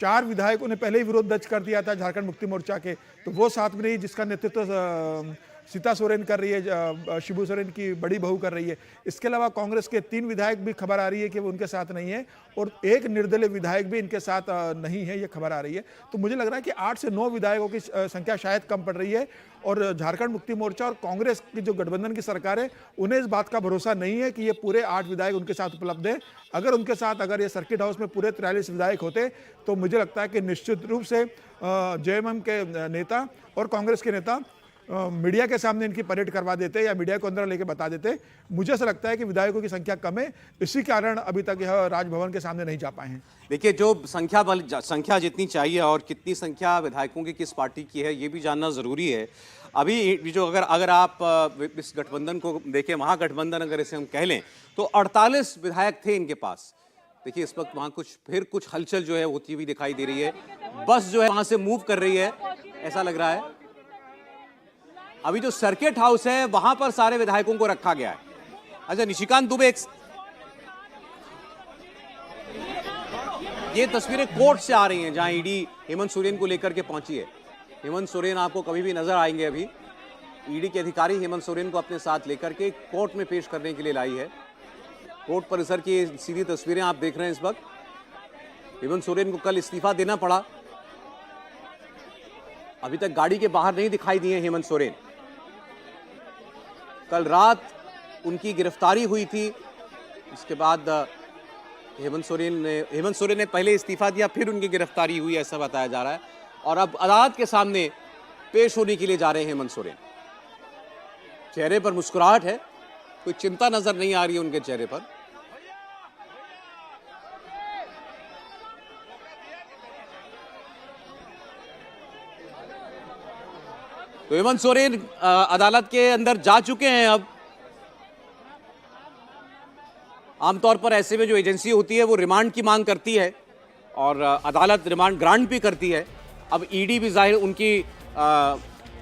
4 विधायकों ने पहले ही विरोध दर्ज कर दिया था झारखंड मुक्ति मोर्चा के, तो वो साथ में नहीं, जिसका नेतृत्व सीता सोरेन कर रही है, शिबू सोरेन की बड़ी बहू कर रही है। इसके अलावा कांग्रेस के 3 विधायक भी खबर आ रही है कि वो उनके साथ नहीं है, और एक निर्दलीय विधायक भी इनके साथ नहीं है, ये खबर आ रही है। तो मुझे लग रहा है कि 8 से 9 विधायकों की संख्या शायद कम पड़ रही है, और झारखंड मुक्ति मोर्चा और कांग्रेस की जो गठबंधन की सरकार है, उन्हें इस बात का भरोसा नहीं है कि ये पूरे 8 विधायक उनके साथ उपलब्ध है। अगर उनके साथ अगर ये सर्किट हाउस में पूरे 43 विधायक होते, तो मुझे लगता है कि निश्चित रूप से जेएमएम के नेता और कांग्रेस के नेता मीडिया के सामने इनकी परेड करवा देते या मीडिया को अंदर लेके बता देते। मुझे ऐसा लगता है कि विधायकों की संख्या कम है, इसी कारण अभी तक यह राजभवन के सामने नहीं जा पाए हैं। देखिए, जो संख्या जितनी चाहिए और कितनी संख्या विधायकों की किस पार्टी की है, ये भी जानना जरूरी है। अभी जो अगर आप इस गठबंधन को देखें, महागठबंधन अगर इसे हम कह लें, तो 48 विधायक थे इनके पास। देखिए, इस वक्त वहां कुछ हलचल जो है होती हुई दिखाई दे रही है। बस जो है वहां से मूव कर रही है, ऐसा लग रहा है। अभी जो सर्किट हाउस है वहां पर सारे विधायकों को रखा गया है। अच्छा, निशिकांत दुबे, ये तस्वीरें कोर्ट से आ रही हैं जहां ईडी हेमंत सोरेन को लेकर के पहुंची है। हेमंत सोरेन आपको कभी भी नजर आएंगे। अभी ईडी के अधिकारी हेमंत सोरेन को अपने साथ लेकर के कोर्ट में पेश करने के लिए लाई है। कोर्ट परिसर की सीधी तस्वीरें आप देख रहे हैं इस वक्त। हेमंत सोरेन को कल इस्तीफा देना पड़ा, अभी तक गाड़ी के बाहर नहीं दिखाई दिए हेमंत सोरेन। कल रात उनकी गिरफ्तारी हुई थी, इसके बाद हेमंत सोरेन ने पहले इस्तीफा दिया, फिर उनकी गिरफ्तारी हुई, ऐसा बताया जा रहा है। और अब अदालत के सामने पेश होने के लिए जा रहे हैं हेमंत सोरेन। चेहरे पर मुस्कुराहट है, कोई चिंता नजर नहीं आ रही है उनके चेहरे पर। तो हेमंत सोरेन अदालत के अंदर जा चुके हैं। अब आमतौर पर ऐसे में जो एजेंसी होती है वो रिमांड की मांग करती है और अदालत रिमांड ग्रांट भी करती है। अब ईडी भी जाहिर उनकी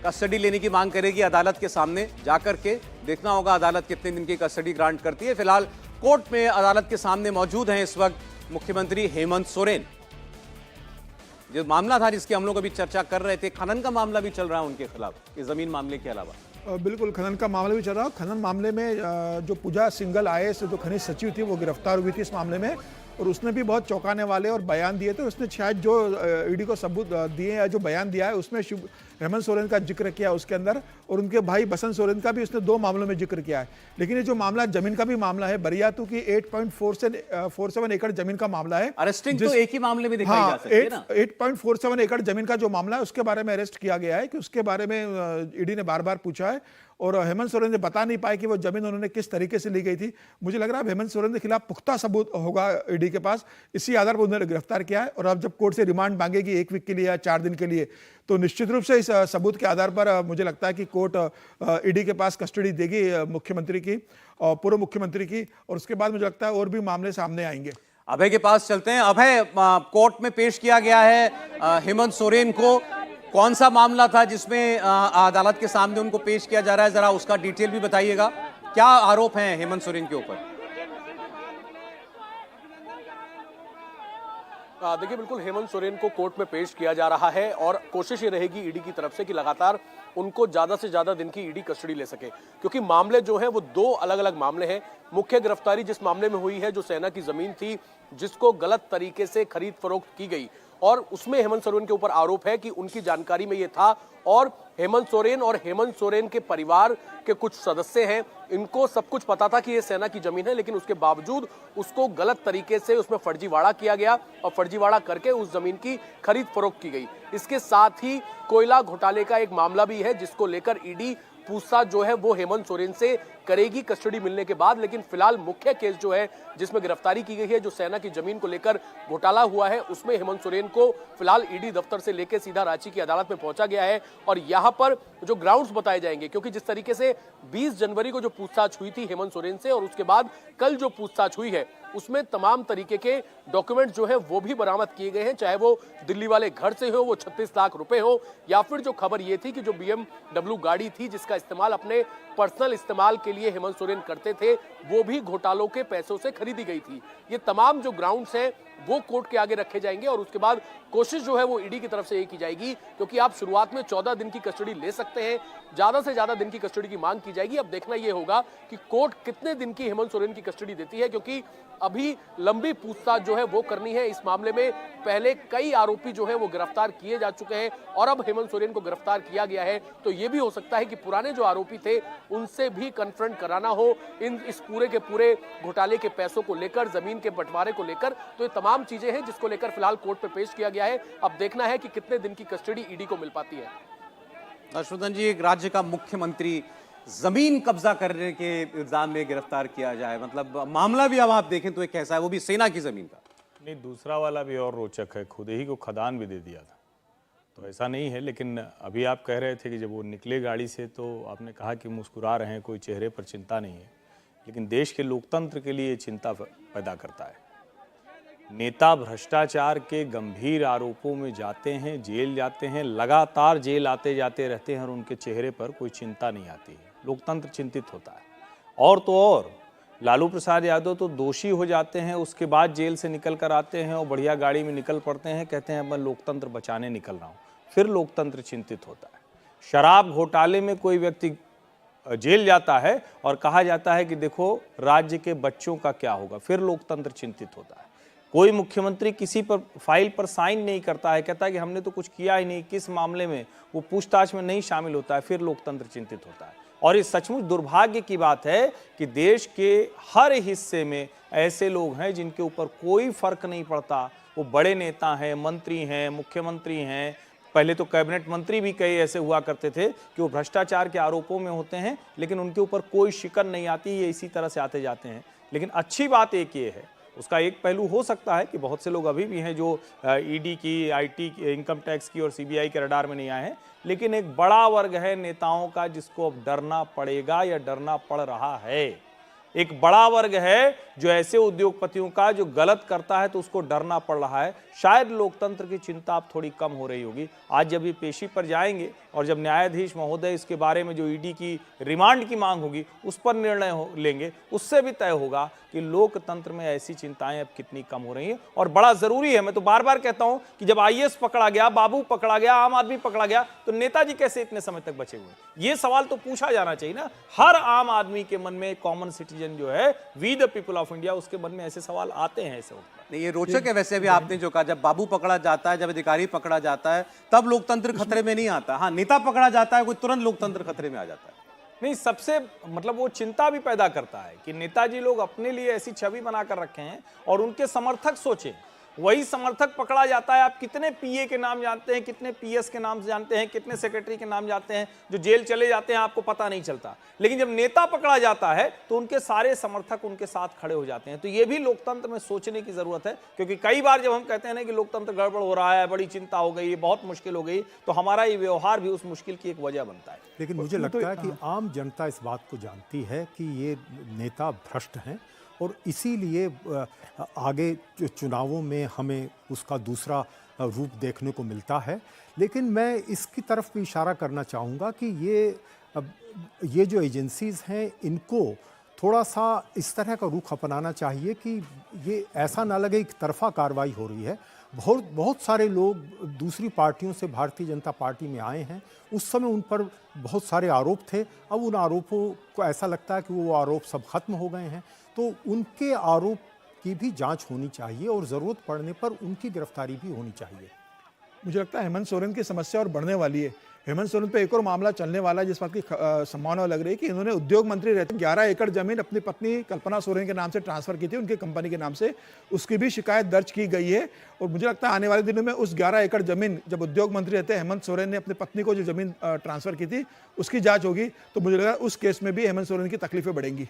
कस्टडी लेने की मांग करेगी अदालत के सामने जाकर के। देखना होगा अदालत कितने दिन की कस्टडी ग्रांट करती है। फिलहाल कोर्ट में अदालत के सामने मौजूद हैं इस वक्त मुख्यमंत्री हेमंत सोरेन। जो मामला था जिसके हम लोग अभी चर्चा कर रहे थे, खनन का मामला भी चल रहा है उनके खिलाफ, इस जमीन मामले के अलावा। बिल्कुल, खनन का मामला भी चल रहा है। खनन मामले में जो पूजा सिंघल IAS जो खनिज सचिव थी वो गिरफ्तार हुई थी इस मामले में, और उसने भी बहुत चौंकाने वाले और बयान दिए थे। उसने शायद जो ईडी को सबूत दिए या जो बयान दिया है उसमें हेमंत सोरेन का जिक्र किया उसके अंदर, और उनके भाई बसंत सोरेन का भी उसने 2 मामलों में जिक्र किया है। लेकिन ये जो मामला जमीन का भी मामला है, बरियातू की 8.47 एकड़ जमीन का मामला है। अरेस्टिंग तो एक ही मामले में दिखाई जा सकती है ना। 8.47 एकड़ जमीन का जो मामला है उसके बारे में अरेस्ट किया गया है, कि उसके बारे में ईडी ने बार बार पूछा है, और हेमंत सोरेन ने बता नहीं पाए कि वो जमीन उन्होंने किस तरीके से ली गई थी। मुझे लग रहा है हेमंत सोरेन के खिलाफ पुख्ता सबूत होगा ईडी के पास, इसी आधार पर उन्होंने गिरफ्तार किया है। और अब जब कोर्ट से रिमांड मांगेगी 1 वीक के लिए या 4 दिन के लिए, तो निश्चित रूप से इस सबूत के आधार पर मुझे लगता है कि कोर्ट ईडी के पास कस्टडी देगी मुख्यमंत्री की और पूर्व मुख्यमंत्री की, और उसके बाद मुझे लगता है और भी मामले सामने आएंगे। अभय के पास चलते हैं। अभय, कोर्ट में पेश किया गया है हेमंत सोरेन को। कौन सा मामला था जिसमें अदालत के सामने उनको पेश किया जा रहा है, जरा उसका डिटेल भी बताइएगा। क्या आरोप हैं हेमंत सोरेन के ऊपर? देखिए, बिल्कुल हेमंत सोरेन को कोर्ट में पेश किया जा रहा है और कोशिश ये रहेगी ईडी की तरफ से कि लगातार उनको ज्यादा से ज्यादा दिन की ईडी कस्टडी ले सके, क्योंकि मामले जो हैं वो 2 अलग अलग मामले हैं। मुख्य गिरफ्तारी जिस मामले में हुई है, जो सेना की जमीन थी जिसको गलत तरीके से खरीद फरोख्त की गई, और उसमें हेमंत सोरेन के ऊपर आरोप है कि उनकी जानकारी में ये था, और हेमंत सोरेन और हेमंत सोरेन के परिवार के कुछ सदस्य हैं, इनको सब कुछ पता था कि ये सेना की जमीन है, लेकिन उसके बावजूद उसको गलत तरीके से उसमें फर्जीवाड़ा किया गया और फर्जीवाड़ा करके उस जमीन की खरीद फरोख्त की गई। इसके साथ ही कोयला घोटाले का एक मामला भी है जिसको लेकर ईडी पूछताछ जो है वो हेमंत सोरेन से करेगी कस्टडी मिलने के बाद। लेकिन फिलहाल मुख्य केस जो है जिसमें गिरफ्तारी की गई है, जो सेना की जमीन को लेकर घोटाला हुआ है, उसमें हेमंत सोरेन को फिलहाल ईडी दफ्तर से लेकर सीधा रांची की अदालत में पहुंचा गया है। और यहां पर जो ग्राउंड्स बताए जाएंगे, क्योंकि जिस तरीके से 20 जनवरी को जो पूछताछ हुई थी हेमंत सोरेन से और उसके बाद कल जो पूछताछ हुई है, उसमें तमाम तरीके के डॉक्यूमेंट जो है वो भी बरामद किए गए हैं, चाहे वो दिल्ली वाले घर से हो, वो 36 लाख रुपए हो, या फिर जो खबर ये थी कि जो BMW गाड़ी थी जिसका इस्तेमाल अपने पर्सनल इस्तेमाल के लिए हेमंत सोरेन करते थे, वो भी घोटालों के पैसों से खरीदी गई थी। ये तमाम जो ग्राउंड्स हैं वो कोर्ट के आगे रखे जाएंगे और उसके बाद कोशिश जो है वो ईडी की तरफ से ये की जाएगी, क्योंकि आप शुरुआत में 14 दिन की कस्टडी ले सकते हैं, ज्यादा से ज्यादा दिन की कस्टडी की मांग की जाएगी। अब देखना यह होगा कि कोर्ट कितने दिन की हेमंत सोरेन की कस्टडी देती है, क्योंकि अभी लंबी पूछताछ जो है वो करनी है। इस मामले में पहले कई आरोपी जो है वो गिरफ्तार किए जा चुके हैं और अब हेमंत सोरेन को गिरफ्तार किया गया है, तो ये भी हो सकता है कि पुराने जो आरोपी थे उनसे भी कन्फ्रंट कराना हो इस पूरे के पूरे घोटाले के पैसों को लेकर, जमीन के बंटवारे को लेकर। तो ये तमाम चीजें हैं जिसको लेकर फिलहाल कोर्ट में पेश किया गया है। अब देखना है कि कितने दिन की कस्टडी ईडी को मिल पाती है। हर्षवर्धन जी, एक राज्य का मुख्यमंत्री जमीन कब्जा करने के इल्जाम में गिरफ्तार किया जाए, मतलब मामला भी अब आप देखें तो एक कैसा है, वो भी सेना की जमीन का। नहीं, दूसरा वाला भी और रोचक है, खुद ही को खदान भी दे दिया था, तो ऐसा नहीं है। लेकिन अभी आप कह रहे थे कि जब वो निकले गाड़ी से तो आपने कहा कि मुस्कुरा रहे हैं, कोई चेहरे पर चिंता नहीं है, लेकिन देश के लोकतंत्र के लिए चिंता पैदा करता है। नेता भ्रष्टाचार के गंभीर आरोपों में जाते हैं, जेल जाते हैं, लगातार जेल आते जाते रहते हैं और उनके चेहरे पर कोई चिंता नहीं आती है। लोकतंत्र चिंतित होता है। और तो और लालू प्रसाद यादव तो दोषी हो जाते हैं, उसके बाद जेल से निकल कर आते हैं और बढ़िया गाड़ी में निकल पड़ते हैं, कहते हैं मैं लोकतंत्र बचाने निकल रहा हूँ, फिर लोकतंत्र चिंतित होता है। शराब घोटाले में कोई व्यक्ति जेल जाता है और कहा जाता है कि देखो राज्य के बच्चों का क्या होगा, फिर लोकतंत्र चिंतित होता है। कोई मुख्यमंत्री किसी पर फाइल पर साइन नहीं करता है, कहता है कि हमने तो कुछ किया ही नहीं, किस मामले में, वो पूछताछ में नहीं शामिल होता है, फिर लोकतंत्र चिंतित होता है। और ये सचमुच दुर्भाग्य की बात है कि देश के हर हिस्से में ऐसे लोग हैं जिनके ऊपर कोई फर्क नहीं पड़ता। वो बड़े नेता हैं, मंत्री हैं, मुख्यमंत्री हैं, पहले तो कैबिनेट मंत्री भी कई ऐसे हुआ करते थे कि वो भ्रष्टाचार के आरोपों में होते हैं, लेकिन उनके ऊपर कोई शिकन नहीं आती, ये इसी तरह से आते जाते हैं। लेकिन अच्छी बात एक ये है, उसका एक पहलू हो सकता है कि बहुत से लोग अभी भी हैं जो ईडी की, आईटी की, इनकम टैक्स की और सीबीआई के रडार में नहीं आए हैं, लेकिन एक बड़ा वर्ग है नेताओं का जिसको अब डरना पड़ेगा या डरना पड़ रहा है। एक बड़ा वर्ग है जो ऐसे उद्योगपतियों का जो गलत करता है तो उसको डरना पड़ रहा है। शायद लोकतंत्र की चिंता अब थोड़ी कम हो रही होगी। आज जब ये पेशी पर जाएंगे और जब न्यायाधीश महोदय इसके बारे में जो ईडी की रिमांड की मांग होगी उस पर निर्णय लेंगे, उससे भी तय होगा कि लोकतंत्र में ऐसी चिंताएं अब कितनी कम हो रही हैं। और बड़ा जरूरी है, मैं तो बार बार कहता हूं कि जब आईएएस पकड़ा गया, बाबू पकड़ा गया, आम आदमी पकड़ा गया, तो नेताजी कैसे इतने समय तक बचे हुए? ये सवाल तो पूछा जाना चाहिए ना। हर आम आदमी के मन में, कॉमन सिटीजन जो है, we the people of India, उसके मन में ऐसे सवाल आते हैं। ऐसे नहीं, ये रोचक है वैसे भी आपने जो कहा, जब बाबू पकड़ा जाता है, जब अधिकारी पकड़ा जाता है, तब लोकतंत्र खतरे में नहीं आता। हाँ, नेता पकड़ा जाता है कोई, तुरंत लोकतंत्र खतरे में आ जाता है। नहीं, सबसे मतलब वो चिंता भी पैदा करता है कि नेताजी लोग अपने लिए ऐसी छवि बनाकर रखे हैं और उनके समर्थक सोचें, वही समर्थक पकड़ा जाता है। आप कितने पीए के नाम जानते हैं, कितने पीएस के नाम जानते हैं, कितने सेक्रेटरी के नाम जानते हैं जो जेल चले जाते हैं, आपको पता नहीं चलता। लेकिन जब नेता पकड़ा जाता है तो उनके सारे समर्थक उनके साथ खड़े हो जाते हैं। तो ये भी लोकतंत्र में सोचने की जरूरत है, क्योंकि कई बार जब हम कहते हैं ना कि लोकतंत्र गड़बड़ हो रहा है, बड़ी चिंता हो गई, बहुत मुश्किल हो गई, तो हमारा ये व्यवहार भी उस मुश्किल की एक वजह बनता है। लेकिन मुझे लगता है कि आम जनता इस बात को जानती है कि ये नेता भ्रष्ट हैं और इसीलिए आगे चुनावों में हमें उसका दूसरा रूप देखने को मिलता है। लेकिन मैं इसकी तरफ भी इशारा करना चाहूँगा कि ये जो एजेंसीज़ हैं, इनको थोड़ा सा इस तरह का रुख अपनाना चाहिए कि ये ऐसा ना लगे एक तरफा कार्रवाई हो रही है। बहुत सारे लोग दूसरी पार्टियों से भारतीय जनता पार्टी में आए हैं, उस समय उन पर बहुत सारे आरोप थे, अब उन आरोपों को ऐसा लगता है कि वो आरोप सब खत्म हो गए हैं। तो उनके आरोप की भी जांच होनी चाहिए और ज़रूरत पड़ने पर उनकी गिरफ्तारी भी होनी चाहिए। मुझे लगता है हेमंत सोरेन की समस्या और बढ़ने वाली है। हेमंत सोरेन पे एक और मामला चलने वाला है जिस बात की संभावना लग रही है कि इन्होंने उद्योग मंत्री रहते 11 एकड़ जमीन अपनी पत्नी कल्पना सोरेन के नाम से ट्रांसफर की थी, उनकी कंपनी के नाम से, उसकी भी शिकायत दर्ज की गई है। और मुझे लगता है आने वाले दिनों में उस 11 एकड़ जमीन, जब उद्योग मंत्री रहते हेमंत सोरेन ने अपनी पत्नी को जो जमीन ट्रांसफर की थी, उसकी जाँच होगी, तो मुझे लगा उस केस में भी हेमंत सोरेन की तकलीफें बढ़ेंगी।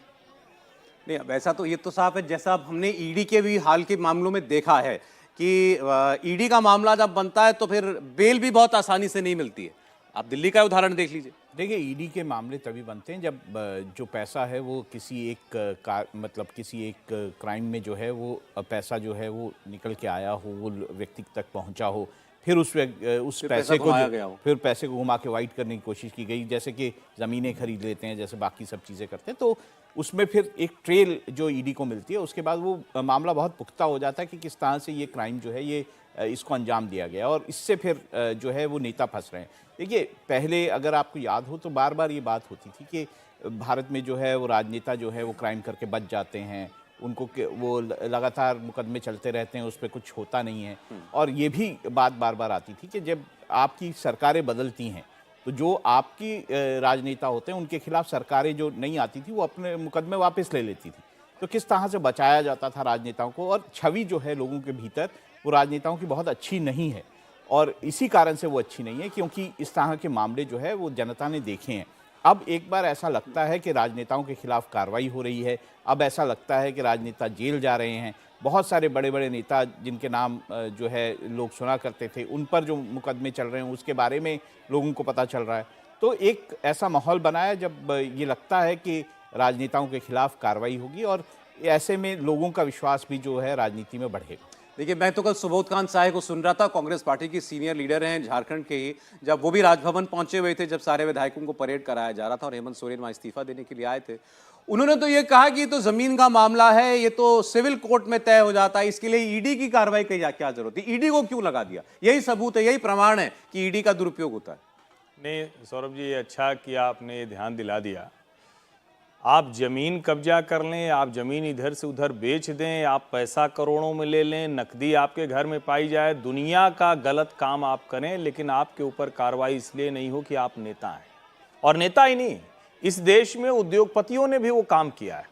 नहीं, वैसा तो ये तो साफ है, जैसा हमने ईडी के भी हाल के मामलों में देखा है कि ईडी का मामला जब बनता है तो फिर बेल भी बहुत आसानी से नहीं मिलती है। आप दिल्ली का उदाहरण देख लीजिए। देखिए, ईडी के मामले तभी बनते हैं जब जो पैसा है वो किसी एक क्राइम में जो है वो पैसा जो है वो निकल के आया हो, वो व्यक्ति तक पहुंचा हो, फिर उस फिर पैसे पैसा को घुमाया गया हो। फिर पैसे को घुमा के वाइट करने की कोशिश की गई, जैसे कि ज़मीनें खरीद लेते हैं, जैसे बाकी सब चीज़ें करते हैं। तो उसमें फिर एक ट्रेल जो ईडी को मिलती है, उसके बाद वो मामला बहुत पुख्ता हो जाता है कि किस तरह से ये क्राइम जो है ये इसको अंजाम दिया गया, और इससे फिर जो है वो नेता फंस रहे हैं। देखिए, पहले अगर आपको याद हो तो बार बार ये बात होती थी कि भारत में जो है वो राजनेता जो है वो क्राइम करके बच जाते हैं, उनको वो लगातार मुकदमे चलते रहते हैं, उस पर कुछ होता नहीं है। और ये भी बात बार बार आती थी कि जब आपकी सरकारें बदलती हैं तो जो आपकी राजनेता होते हैं उनके खिलाफ सरकारें जो नहीं आती थी वो अपने मुकदमे वापस ले लेती थी। तो किस तरह से बचाया जाता था राजनेताओं को, और छवि जो है लोगों के भीतर वो राजनेताओं की बहुत अच्छी नहीं है, और इसी कारण से वो अच्छी नहीं है क्योंकि इस तरह के मामले जो है वो जनता ने देखे हैं। अब एक बार ऐसा लगता है कि राजनेताओं के खिलाफ कार्रवाई हो रही है, अब ऐसा लगता है कि राजनेता जेल जा रहे हैं। बहुत सारे बड़े बड़े नेता जिनके नाम जो है लोग सुना करते थे, उन पर जो मुकदमे चल रहे हैं उसके बारे में लोगों को पता चल रहा है। तो एक ऐसा माहौल बना है जब ये लगता है कि राजनेताओं के खिलाफ कार्रवाई होगी, और ऐसे में लोगों का विश्वास भी जो है राजनीति में बढ़ेगा। देखिए, मैं तो कल सुबोध कांत साहे को सुन रहा था, कांग्रेस पार्टी की सीनियर लीडर हैं झारखंड के ही, जब वो भी राजभवन पहुंचे हुए थे, जब सारे विधायकों को परेड कराया जा रहा था और हेमंत सोरेन वहां इस्तीफा देने के लिए आए थे। उन्होंने तो ये कहा कि ये तो जमीन का मामला है, ये तो सिविल कोर्ट में तय हो जाता है, इसके लिए ईडी की कार्रवाई की क्या जरूरत है, ईडी को क्यों लगा दिया? यही सबूत है, यही प्रमाण है कि ईडी का दुरुपयोग होता है। नहीं सौरभ जी, ये अच्छा किया आपने ये ध्यान दिला दिया। आप जमीन कब्जा कर लें, आप जमीन इधर से उधर बेच दें, आप पैसा करोड़ों में ले लें, नकदी आपके घर में पाई जाए, दुनिया का गलत काम आप करें, लेकिन आपके ऊपर कार्रवाई इसलिए नहीं हो कि आप नेता हैं। और नेता ही नहीं, इस देश में उद्योगपतियों ने भी वो काम किया है,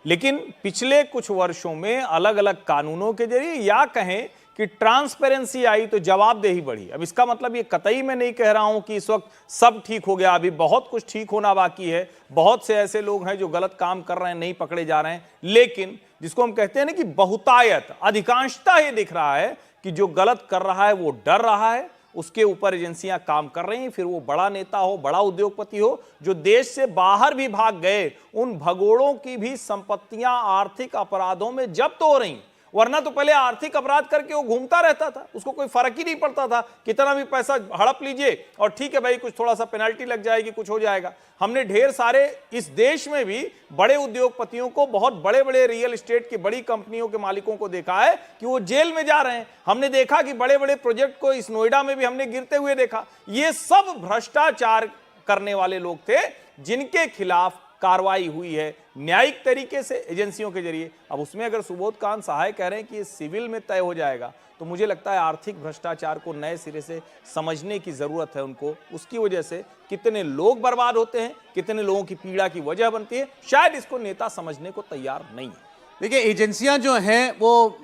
लेकिन पिछले कुछ वर्षों में अलग अलग कानूनों के जरिए, या कहें कि ट्रांसपेरेंसी आई तो जवाबदेही बढ़ी। अब इसका मतलब ये कतई मैं नहीं कह रहा हूं कि इस वक्त सब ठीक हो गया, अभी बहुत कुछ ठीक होना बाकी है, बहुत से ऐसे लोग हैं जो गलत काम कर रहे हैं, नहीं पकड़े जा रहे हैं, लेकिन जिसको हम कहते हैं ना कि बहुतायत, अधिकांशता ये दिख रहा है कि जो गलत कर रहा है वो डर रहा है, उसके ऊपर एजेंसियां काम कर रही हैं। फिर वो बड़ा नेता हो, बड़ा उद्योगपति हो, जो देश से बाहर भी भाग गए, उन भगोड़ों की भी संपत्तियां आर्थिक अपराधों में जब्त हो रही। वरना तो पहले आर्थिक अपराध करके वो घूमता रहता था, उसको कोई फर्क ही नहीं पड़ता था, कितना भी पैसा हड़प लीजिए और ठीक है भाई, कुछ थोड़ा सा पेनल्टी लग जाएगी, कुछ हो जाएगा। हमने ढेर सारे इस देश में भी बड़े उद्योगपतियों को, बहुत बड़े बड़े रियल एस्टेट की बड़ी कंपनियों के मालिकों को देखा है कि वो जेल में जा रहे हैं। हमने देखा कि बड़े बड़े प्रोजेक्ट को इस नोएडा में भी हमने गिरते हुए देखा। ये सब भ्रष्टाचार करने वाले लोग थे जिनके खिलाफ कार्रवाई हुई है न्यायिक तरीके से एजेंसियों के जरिए। अब उसमें अगर सुबोध कांत सहाय कह रहे हैं कि ये सिविल में तय हो जाएगा, तो मुझे लगता है आर्थिक भ्रष्टाचार को नए सिरे से समझने की जरूरत है उनको। उसकी वजह से कितने लोग बर्बाद होते हैं, कितने लोगों की पीड़ा की वजह बनती है, शायद इसको नेता समझने को तैयार नहीं है। देखिए, एजेंसियां जो हैं वो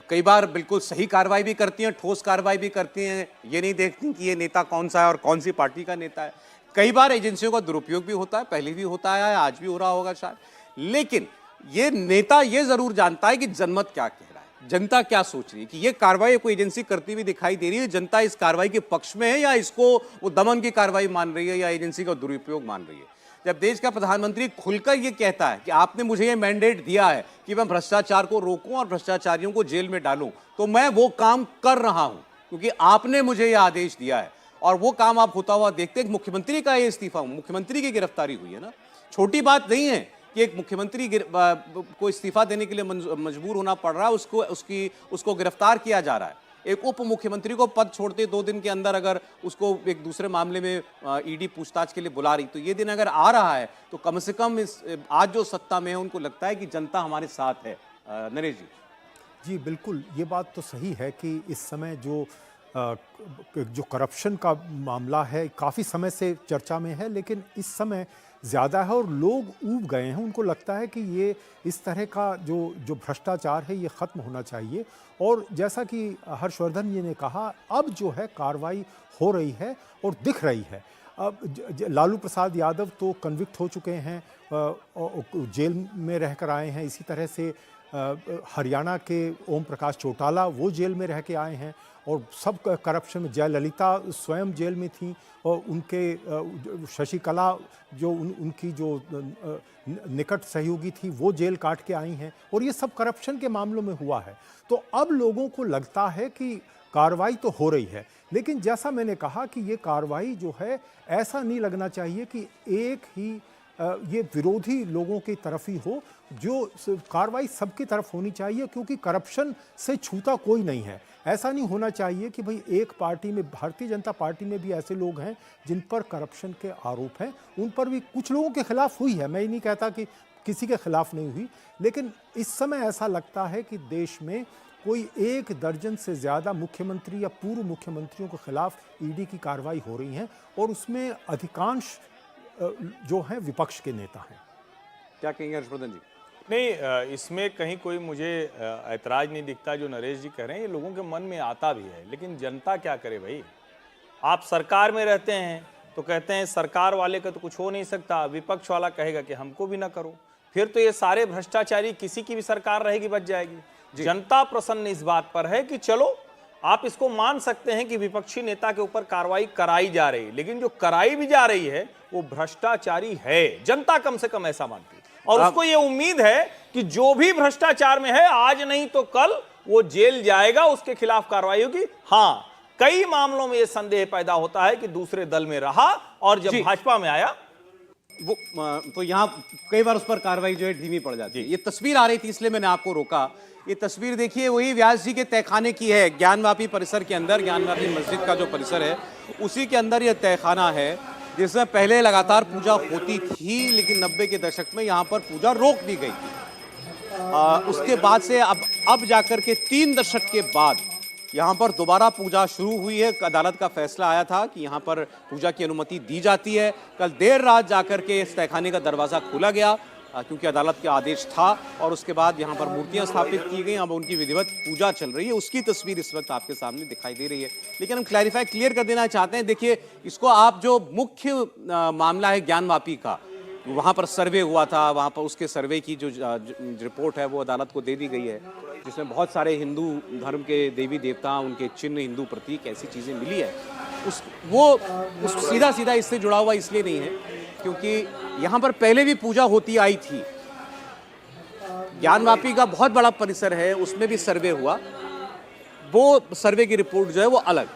कई बार बिल्कुल सही कार्रवाई भी करती हैं, ठोस कार्रवाई भी करती हैं, ये नहीं देखती कि ये नेता कौन सा है और कौन सी पार्टी का नेता है। कई बार एजेंसियों का दुरुपयोग भी होता है, पहले भी होता है, आज भी हो रहा होगा शायद, लेकिन ये नेता ये जरूर जानता है कि जनमत क्या कह रहा है, जनता क्या सोच रही है, कि ये कार्रवाई कोई एजेंसी करती हुई दिखाई दे रही है, जनता इस कार्रवाई के पक्ष में है या इसको वो दमन की कार्रवाई मान रही है या एजेंसी का दुरुपयोग मान रही है। जब देश का प्रधानमंत्री खुलकर ये कहता है कि आपने मुझे ये मैंडेट दिया है कि मैं भ्रष्टाचार को रोकूं और भ्रष्टाचारियों को जेल में डालूं, तो मैं वो काम कर रहा हूं क्योंकि आपने मुझे ये आदेश दिया है, और वो काम आप होता हुआ देखते हैं। मुख्यमंत्री का ये इस्तीफा, मुख्यमंत्री की गिरफ्तारी हुई है ना, छोटी बात नहीं है कि एक मुख्यमंत्री को इस्तीफा देने के लिए मजबूर होना पड़ रहा है, उसको गिरफ्तार किया जा रहा है। एक उप मुख्यमंत्री को पद छोड़ते 2 दिन के अंदर अगर उसको एक दूसरे मामले में ईडी पूछताछ के लिए बुला रही, तो ये दिन अगर आ रहा है तो कम से कम आज जो सत्ता में है उनको लगता है कि जनता हमारे साथ है। नरेश जी। बिल्कुल, ये बात तो सही है कि इस समय जो करप्शन का मामला है काफ़ी समय से चर्चा में है, लेकिन इस समय ज़्यादा है और लोग ऊब गए हैं। उनको लगता है कि ये इस तरह का जो भ्रष्टाचार है ये ख़त्म होना चाहिए। और जैसा कि हर्षवर्धन जी ने कहा, अब जो है कार्रवाई हो रही है और दिख रही है। अब लालू प्रसाद यादव तो कन्विक्ट हो चुके हैं, जेल में रहकर आए हैं। इसी तरह से हरियाणा के ओम प्रकाश चौटाला वो जेल में रह के आए हैं, और सब करप्शन में जयललिता स्वयं जेल में थी, और उनके शशिकला जो उनकी जो निकट सहयोगी थी वो जेल काट के आई हैं, और ये सब करप्शन के मामलों में हुआ है। तो अब लोगों को लगता है कि कार्रवाई तो हो रही है, लेकिन जैसा मैंने कहा कि ये कार्रवाई जो है, ऐसा नहीं लगना चाहिए कि एक ही ये विरोधी लोगों की तरफ ही हो, जो कार्रवाई सबकी तरफ होनी चाहिए, क्योंकि करप्शन से छूता कोई नहीं है। ऐसा नहीं होना चाहिए कि भाई एक पार्टी में, भारतीय जनता पार्टी में भी ऐसे लोग हैं जिन पर करप्शन के आरोप हैं, उन पर भी कुछ लोगों के खिलाफ हुई है, मैं ये नहीं कहता कि किसी के खिलाफ नहीं हुई, लेकिन इस समय ऐसा लगता है कि देश में कोई 1 दर्जन से ज़्यादा मुख्यमंत्री या पूर्व मुख्यमंत्रियों के खिलाफ ईडी की कार्रवाई हो रही है, और उसमें अधिकांश जो हैं विपक्ष के नेता हैं। क्या कहेंगे हर्षवर्धन जी? नहीं, इसमें कहीं कोई मुझे ऐतराज नहीं दिखता जो नरेश जी कह रहे हैं, ये लोगों के मन में आता भी है, लेकिन जनता क्या करे भाई? आप सरकार में रहते हैं तो कहते हैं सरकार वाले का तो कुछ हो नहीं सकता, विपक्ष वाला कहेगा कि हमको भी ना करो, फिर तो ये सारे भ्रष्टाचारी किसी की भी सरकार रहेगी बच जाएगी। जनता प्रसन्न इस बात पर है कि चलो आप इसको मान सकते हैं कि विपक्षी नेता के ऊपर कार्रवाई कराई जा रही है, लेकिन जो कराई भी जा रही है वो भ्रष्टाचारी है, जनता कम से कम ऐसा मानती है। और उसको ये उम्मीद है कि जो भी भ्रष्टाचार में है आज नहीं तो कल वो जेल जाएगा, उसके खिलाफ कार्रवाई होगी। हाँ, कई मामलों में ये संदेह पैदा होता है कि दूसरे दल में रहा और जब भाजपा में आया वो तो यहाँ कई बार उस पर कार्रवाई जो है धीमी पड़ जाती है। ये तस्वीर आ रही थी इसलिए मैंने आपको रोका। ये तस्वीर देखिए, वही व्यास जी के तहखाने की है, ज्ञानवापी परिसर के अंदर, ज्ञानवापी मस्जिद का जो परिसर है उसी के अंदर ये तहखाना है, जिसमें पहले लगातार पूजा होती थी, लेकिन 90 के दशक में यहाँ पर पूजा रोक दी गई थी। उसके बाद से अब जाकर के 3 दशक के बाद यहाँ पर दोबारा पूजा शुरू हुई है। अदालत का फैसला आया था कि यहाँ पर पूजा की अनुमति दी जाती है। कल देर रात जाकर के इस तहखाने का दरवाज़ा खोला गया क्योंकि अदालत का आदेश था, और उसके बाद यहाँ पर मूर्तियाँ स्थापित की गई। अब उनकी विधिवत पूजा चल रही है, उसकी तस्वीर इस वक्त आपके सामने दिखाई दे रही है। लेकिन हम क्लियर कर देना चाहते हैं, देखिए इसको आप, जो मुख्य मामला है ज्ञानवापी का, वहाँ पर सर्वे हुआ था, वहाँ पर उसके सर्वे की जो रिपोर्ट है वो अदालत को दे दी गई है, जिसमें बहुत सारे हिंदू धर्म के देवी देवता, उनके चिन्ह, हिंदू प्रतीक, ऐसी चीज़ें मिली है। उस सीधा इससे जुड़ा हुआ इसलिए नहीं है क्योंकि यहाँ पर पहले भी पूजा होती आई थी। ज्ञानवापी का बहुत बड़ा परिसर है, उसमें भी सर्वे हुआ, वो सर्वे की रिपोर्ट जो है वो अलग।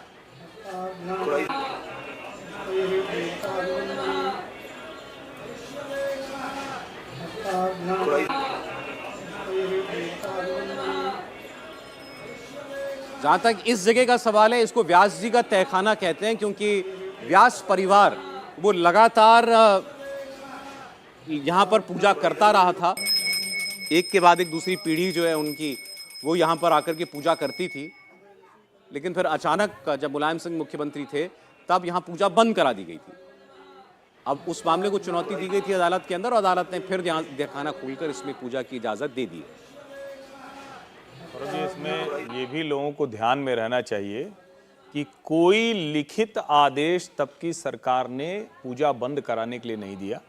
जहां तक इस जगह का सवाल है, इसको व्यास जी का तहखाना कहते हैं क्योंकि व्यास परिवार वो लगातार यहाँ पर पूजा करता रहा था। एक के बाद एक दूसरी पीढ़ी जो है उनकी, वो यहाँ पर आकर के पूजा करती थी, लेकिन फिर अचानक जब मुलायम सिंह मुख्यमंत्री थे तब यहाँ पूजा बंद करा दी गई थी। अब उस मामले को चुनौती दी गई थी अदालत के अंदर, और अदालत ने फिर यहाँ तहखाना खोलकर इसमें पूजा की इजाज़त दे दी। और इसमें ये भी लोगों को ध्यान में रहना चाहिए कि कोई लिखित आदेश तब की सरकार ने पूजा बंद कराने के लिए नहीं दिया।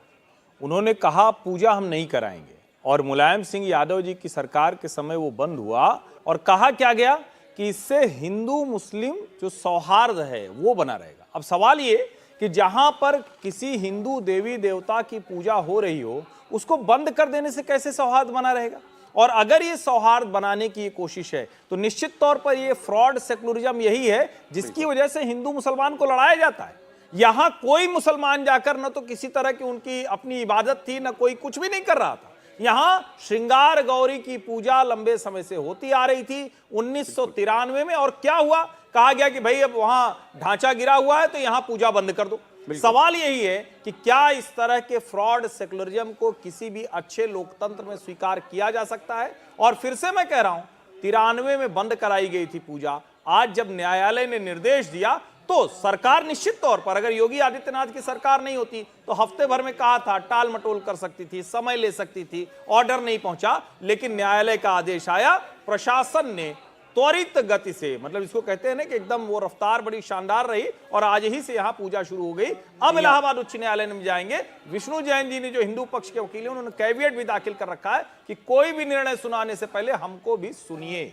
उन्होंने कहा पूजा हम नहीं कराएंगे, और मुलायम सिंह यादव जी की सरकार के समय वो बंद हुआ, और कहा क्या गया कि इससे हिंदू मुस्लिम जो सौहार्द है वो बना रहेगा। अब सवाल ये कि जहां पर किसी हिंदू देवी देवता की पूजा हो रही हो, उसको बंद कर देने से कैसे सौहार्द बना रहेगा? और अगर ये सौहार्द बनाने की कोशिश है तो निश्चित तौर पर ये फ्रॉड सेकुलरिज्म यही है जिसकी वजह से हिंदू मुसलमान को लड़ाया जाता है। यहां कोई मुसलमान जाकर न तो किसी तरह की उनकी अपनी इबादत थी, न कोई कुछ भी नहीं कर रहा था। यहां श्रृंगार गौरी की पूजा लंबे समय से होती आ रही थी 1993 में, और क्या हुआ, कहा गया कि भाई अब वहां ढांचा गिरा हुआ है तो यहां पूजा बंद कर दो। सवाल यही है कि क्या इस तरह के फ्रॉड सेकुलरिज्म को किसी भी अच्छे लोकतंत्र में स्वीकार किया जा सकता है? और फिर से मैं कह रहा हूं, 93 में बंद कराई गई थी पूजा, आज जब न्यायालय ने निर्देश दिया तो सरकार निश्चित तौर पर, अगर योगी आदित्यनाथ की सरकार नहीं होती तो हफ्ते भर में कहा था टाल मटोल कर सकती थी, समय ले सकती थी, ऑर्डर नहीं पहुंचा, लेकिन न्यायालय का आदेश आया, प्रशासन ने त्वरित गति से, मतलब इसको कहते हैं ना कि एकदम वो रफ्तार बड़ी शानदार रही, और आज ही से यहां पूजा शुरू हो गई। अब इलाहाबाद उच्च न्यायालय में जाएंगे। विष्णु जैन जी ने, जो हिंदू पक्ष के वकील हैं, उन्होंने कैविएट भी दाखिल कर रखा है कि कोई भी निर्णय सुनाने से पहले हमको भी सुनिए।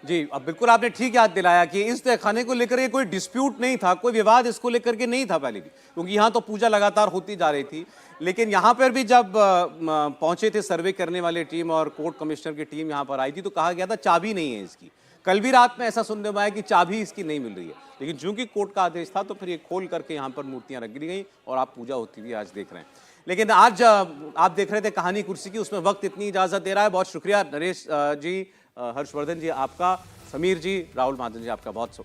जी, अब बिल्कुल आपने ठीक याद दिलाया कि इस तहखाने को लेकर के कोई डिस्प्यूट नहीं था, कोई विवाद इसको लेकर के नहीं था पहले भी, क्योंकि यहाँ तो पूजा लगातार होती जा रही थी। लेकिन यहाँ पर भी जब पहुंचे थे सर्वे करने वाले टीम और कोर्ट कमिश्नर की टीम यहाँ पर आई थी तो कहा गया था चाबी नहीं है इसकी, कल भी रात में ऐसा सुनने में आया कि चाबी इसकी नहीं मिल रही है, लेकिन चूंकि कोर्ट का आदेश था तो फिर ये खोल करके यहाँ पर मूर्तियां रख दी गई और आप पूजा होती हुई आज देख रहे हैं। लेकिन आज आप देख रहे थे कहानी कुर्सी की, उसमें वक्त इतनी इजाजत दे रहा है। बहुत शुक्रिया नरेश जी, हर्षवर्धन जी आपका, समीर जी, राहुल महाजन जी आपका बहुत